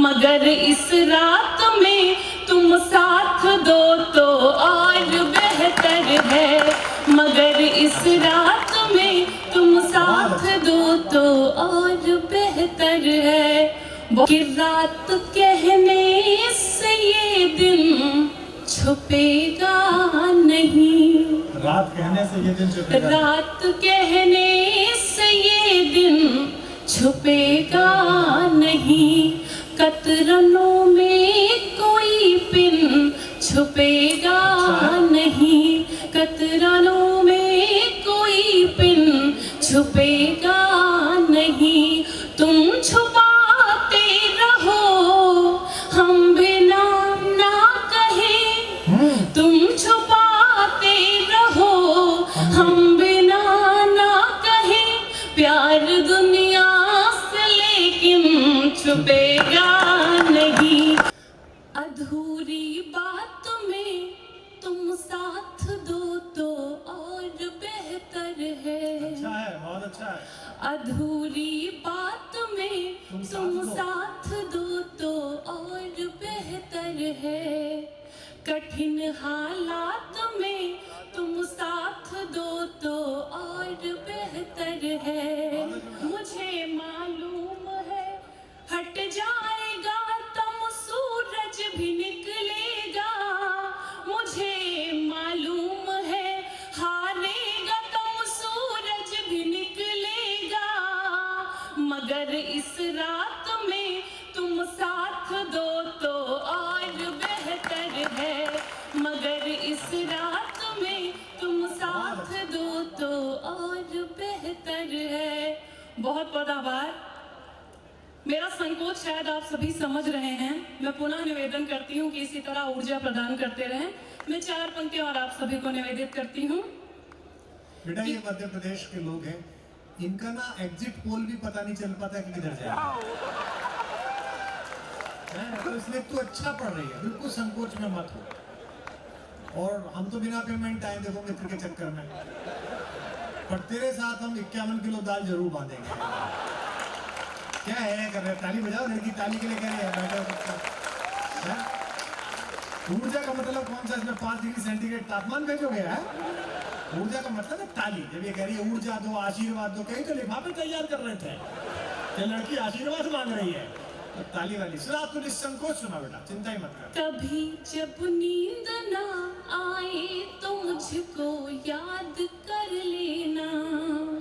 मगर इस रात में तुम साथ दो तो और बेहतर है, मगर इस रात में तुम साथ दो तो और बेहतर है। कि रात कहने से ये दिन छुपेगा नहीं, रात कहने से ये दिन छुपेगा, रात कहने से ये दिन छुपेगा नहीं, कतरनों में कोई पिन छुपेगा नहीं, कतरनों में कोई पिन छुपेगा नहीं। तुम छुपाते रहो हम बिना ना कहे, तुम छुपाते रहो हम बिना ना कहे, प्यार दुनिया से लेकिन छुपेगा नहीं। अधूरी बात में तुम साथ दो तो और बेहतर है, अच्छा है, बहुत अच्छा है। अधूरी बात में तुम साथ दो तो और बेहतर है, कठिन हालात में तुम साथ दो तो और बेहतर है। मुझे मालूम है हट जाएगा तम सूरज भी निकलेगा, मुझे मालूम है हारेगा तम सूरज भी निकलेगा, मगर इस रात में तुम साथ दो तो और बेहतर है, मगर इस रात में तुम साथ दो तो और बेहतर है। बहुत बहुत आभार। मेरा संकोच शायद आप सभी समझ रहे हैं, मैं पुनः निवेदन करती हूँ कि इसी तरह ऊर्जा प्रदान करते रहें। मैं 4 पंक्तियां और आप सभी को निवेदित करती हूँ। बेटा ये मध्य प्रदेश के लोग हैं, इनका ना एग्जिट पोल भी पता नहीं चल पाता कि किधर जाएगा, तो इसलिए तू अच्छा पढ़ रही है, बिल्कुल संकोच में मत हो। और हम तो बिना पेमेंट आए देखो मित्र के चक्कर में, पर तेरे साथ हम 51 किलो दाल जरूर बांधेंगे। क्या है कर रहे, ताली बजाओ, लड़की ताली के लिए कह रही है, बैठो। ऊर्जा का मतलब कौन सा, इसमें 5 डिग्री सेंटीग्रेड तापमान भेजोगे है? ऊर्जा का मतलब है ताली। जब ये कह रही है ऊर्जा दो, आशीर्वाद दो, कहीं तो लिफाफे तैयार कर रहे थे, ये लड़की आशीर्वाद मांग रही है, तो ताली वाली। सुना तू निसंकोच सुना बेटा, चिंता ही मत कर। कभी जब नींद ना आए तो मुझको याद कर लेना,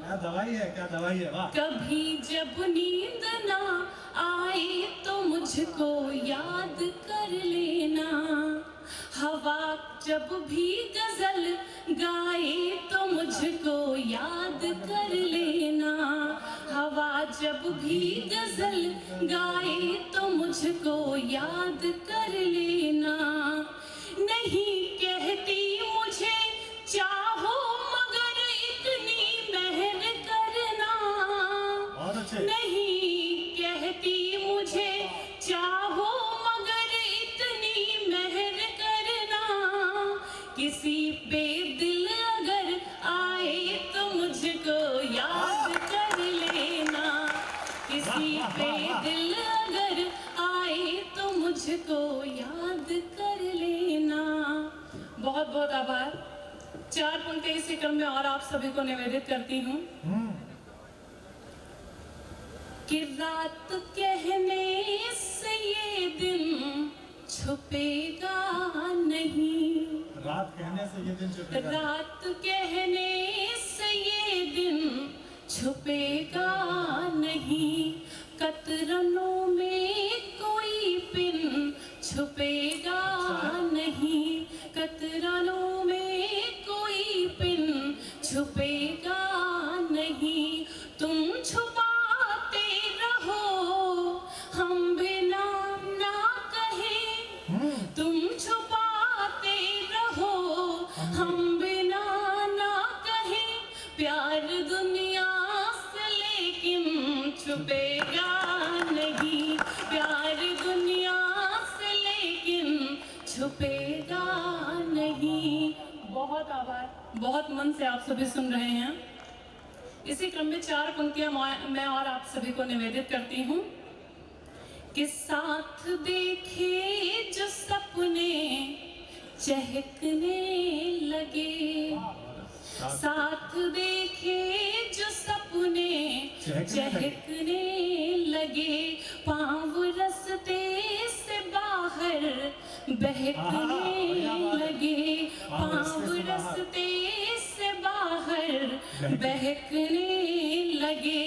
क्या दवाई है, क्या दवाई है, वाह। कभी जब नींद ना आए तो मुझको याद कर लेना, हवा जब भी गजल गाए तो मुझको याद कर लेना, हवा जब भी गजल गाए तो मुझको याद कर लेना। नहीं कहती मुझे चाहो मगर इतनी मेहर करना, बहुत अच्छे। नहीं कहती मुझे चाहो मगर इतनी मेहर करना, किसी पे दिल अगर आए तो मुझको याद कर लेना, किसी पे दिल अगर आए तो मुझको याद कर लेना। बहुत बहुत आभार। 4 पंक्तियां इसी क्रम में और आप सभी को निवेदित करती हूँ। कि रात कहने से ये दिन छुपेगा नहीं, रात कहने से ये दिन छुपेगा, रात कहने से ये दिन छुपेगा नहीं, कतरनों में कोई पिन छुपेगा नहीं, कतरनों में कोई पिन छुपेगा नहीं। तुम छुपाते रहो हम बिना ना कहे, तुम छुपाते रहो हम बिना ना कहे, प्यार दुनिया से लेकिन छुपेगा नहीं, प्यार दुनिया से लेकिन छुपेगा नहीं। बहुत आभार। बहुत मन से आप सभी सुन रहे हैं। इसी क्रम में 4 पंक्तियां मैं और आप सभी को निवेदित करती हूँ। कि साथ देखे जो सपने चहकने लगे, साथ देखे जो सपने चहकने लगे, पाँव रस्ते से बाहर बहकने लगे, पाँव रस्ते से बाहर बहकने लगे।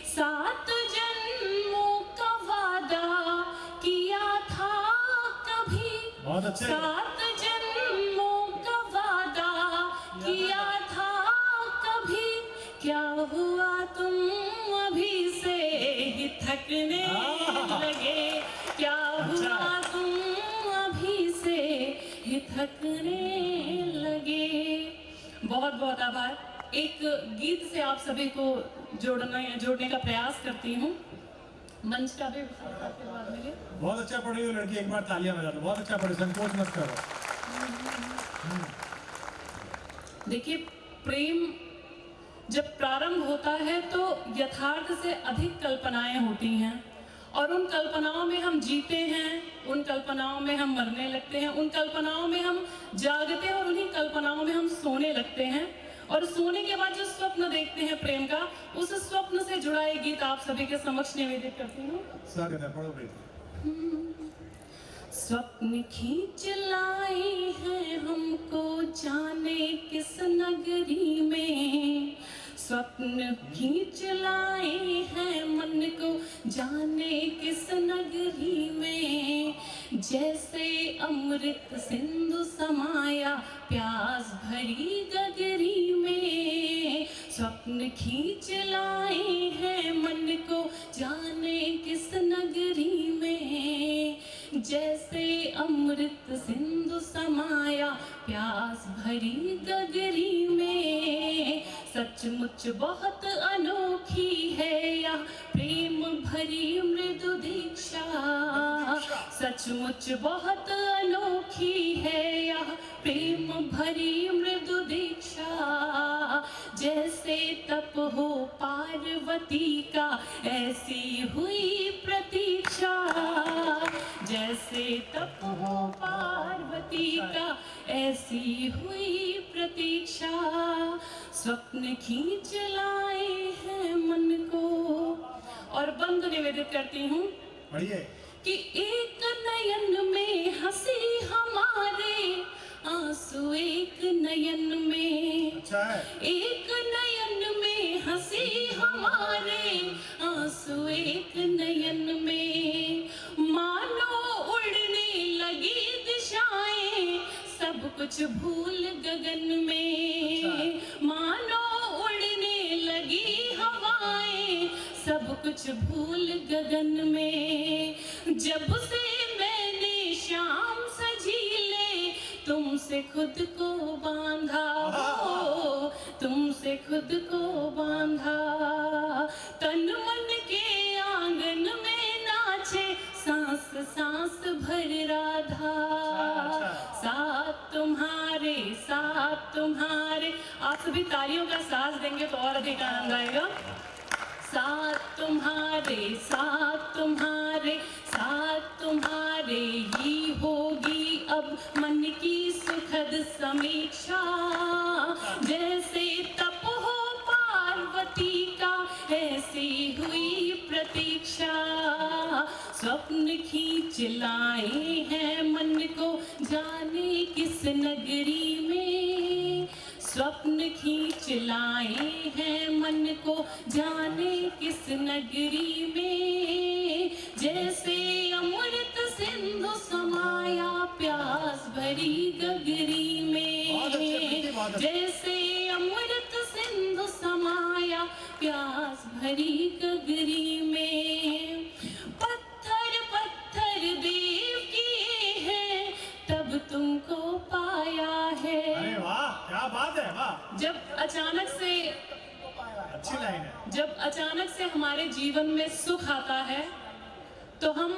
7 जन्मों का वादा किया था कभी, बहुत अच्छे। 7 जन्मों का वादा किया था कभी, क्या हुआ तुम अभी से ही थकने लगे, क्या हुआ तुम अभी से ही थकने लगे। बहुत बहुत आभार। एक गीत से आप सभी को जोड़ने का प्रयास करती हूँ। मंच का भी आशीर्वाद मिले। बहुत अच्छा पढ़ी हो लड़की, एक बार तालियां बजा दो। बहुत अच्छा पढ़ी, संकोच मत करो। देखिए, प्रेम जब प्रारंभ होता है तो यथार्थ से अधिक कल्पनाएं होती हैं, और उन कल्पनाओं में हम जीते हैं, उन कल्पनाओं में हम मरने लगते हैं, उन कल्पनाओं में हम जागते हैं, और उन्हीं कल्पनाओं में हम सोने लगते हैं। और सोने के बाद जो स्वप्न देखते हैं प्रेम का, उस स्वप्न से जुड़ा एक गीत आप सभी के समक्ष निवेदित करती हूँ। स्वागत है, पढ़ो बेटी। स्वप्न खींच लाए हैं हमको जाने किस नगरी में, स्वप्न खींच लाए हैं मन को जाने किस नगरी में, जैसे अमृत सिंधु समाया प्यास भरी गगरी में, स्वप्न खींच लाए हैं मन को जाने किस नगरी में, जैसे अमृत सिंधु समाया प्यास भरी गगरी में, सचमुच बहुत अनोखी है यह प्रेम भरी मृदु दीक्षा, सचमुच बहुत अनोखी है यह प्रेम भरी मृदु दीक्षा, जैसे तप हो पार्वती का ऐसी हुई प्रतीक्षा, जैसे तप हो पार्वती का ऐसी हुई प्रतीक्षा, स्वप्न खींच लाए हैं मन को। और बंद निवेदित करती हूँ कि एक नयन में हंसी हमारे, आंसू एक नयन में, अच्छा है। एक नयन में हंसी हमारे, आंसू एक नयन में, मानो उड़ने लगी दिशाएं, सब कुछ भूल गगन में, मानो उड़ने लगी हवाएं, सब कुछ भूल गगन में, जब से मैंने शाम सजीले तुमसे खुद को बांधा हो, तुमसे खुद को बांधा, तन मन के आंगन में नाचे सांस सांस भर राधा, साथ तुम्हारे साथ तुम्हारे। आप सभी तालियों का साथ देंगे तो और अधिक आनंद आएगा। साथ तुम्हारे साथ तुम्हारे साथ तुम्हारे ही होगी अब मन की सुखद समीक्षा, जैसे तप हो पार्वती का ऐसी हुई प्रतीक्षा, स्वप्न खींच लाए हैं मन को जाने किस नगरी में, स्वप्न खींच लाए हैं मन को जाने किस नगरी में, जैसे अमृत सिंधु समाया प्यास भरी गगरी में, जैसे अमृत सिंधु समाया प्यास भरी गगरी में, पत्थर पत्थर देव किए हैं तब तुमको पाया है। अरे वाह, क्या बात है, वाह। जब अचानक से, अच्छी लाइन है। जब अचानक से हमारे जीवन में सुख आता है तो हम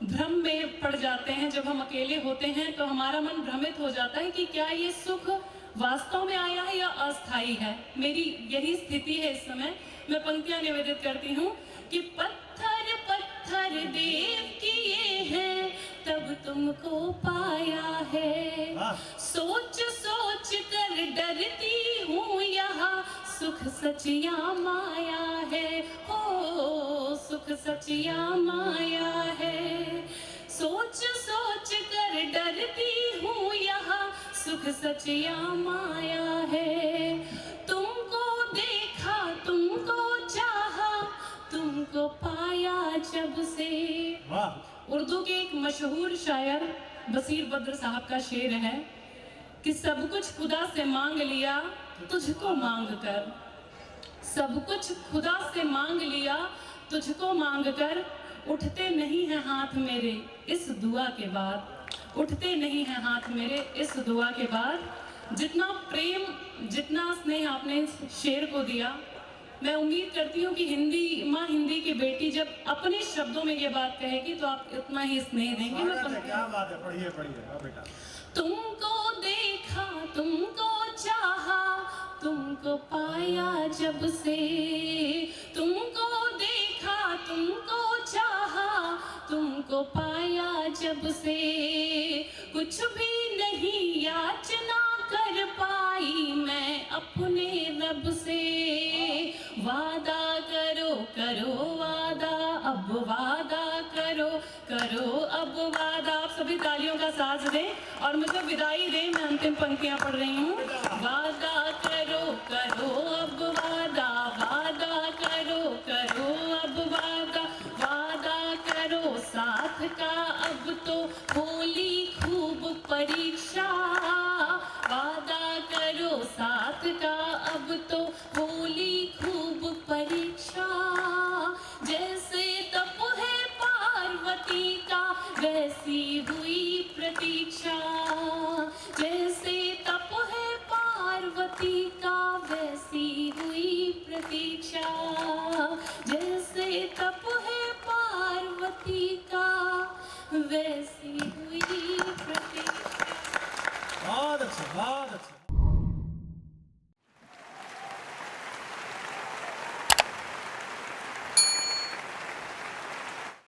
भ्रम में पड़ जाते हैं। जब हम अकेले होते हैं तो हमारा मन भ्रमित हो जाता है कि क्या ये सुख वास्तव में आया है या अस्थाई है। मेरी यही स्थिति है इस समय। मैं पंक्तियां निवेदित करती हूँ कि पत्थर पत्थर देव किए हैं तब तुमको पाया है। वाह। सोच सोच कर डरती हूँ यहाँ सुख सच या माया है। हो सुख सच या माया है। सोच सोच कर डरती हूँ यहाँ सुख सच या माया है। तुमको देखा तुमको चाहा तुमको पाया जब से। वाह। उर्दू के एक मशहूर शायर बसीर बद्र साहब का शेर है कि सब कुछ खुदा से मांग लिया तुझको मांग कर। सब कुछ खुदा से मांग लिया तुझको मांग कर। उठते नहीं हैं हाथ मेरे इस दुआ के बाद। उठते नहीं हैं हाथ मेरे इस दुआ के बाद। जितना प्रेम जितना स्नेह आपने इस शेर को दिया, मैं उम्मीद करती हूँ कि हिंदी माँ हिंदी की बेटी जब अपने शब्दों में ये बात कहेगी तो आप उतना ही स्नेह देंगे। मैं क्या बात है, पढ़िए पढ़िए। हाँ बेटा। तुमको देखा तुमको चाहा तुमको पाया जब से। तुमको देखा तुमको चाहा तुमको पाया जब से। कुछ भी नहीं याचना कर पाई मैं अपने रब से। वादा करो करो वादा अब वादा करो करो अब वादा। आप सभी तालियों का साथ दें और मुझे विदाई दें। मैं अंतिम पंक्तियां पढ़ रही हूँ। वादा करो करो अब वादा वादा करो करो अब वादा वादा करो साथ का अब तो होली खूब परीक्षा। वादा करो साथ का अब तो होली खूब परीक्षा। जैसे तप है पार्वती का वैसी हुई प्रतीक्षा। जैसे तप है पार्वती का वैसी हुई प्रतीक्षा। जैसे तप है पार्वती का वैसी हुई प्रतीक्षा। बहुत अच्छा, बहुत अच्छा।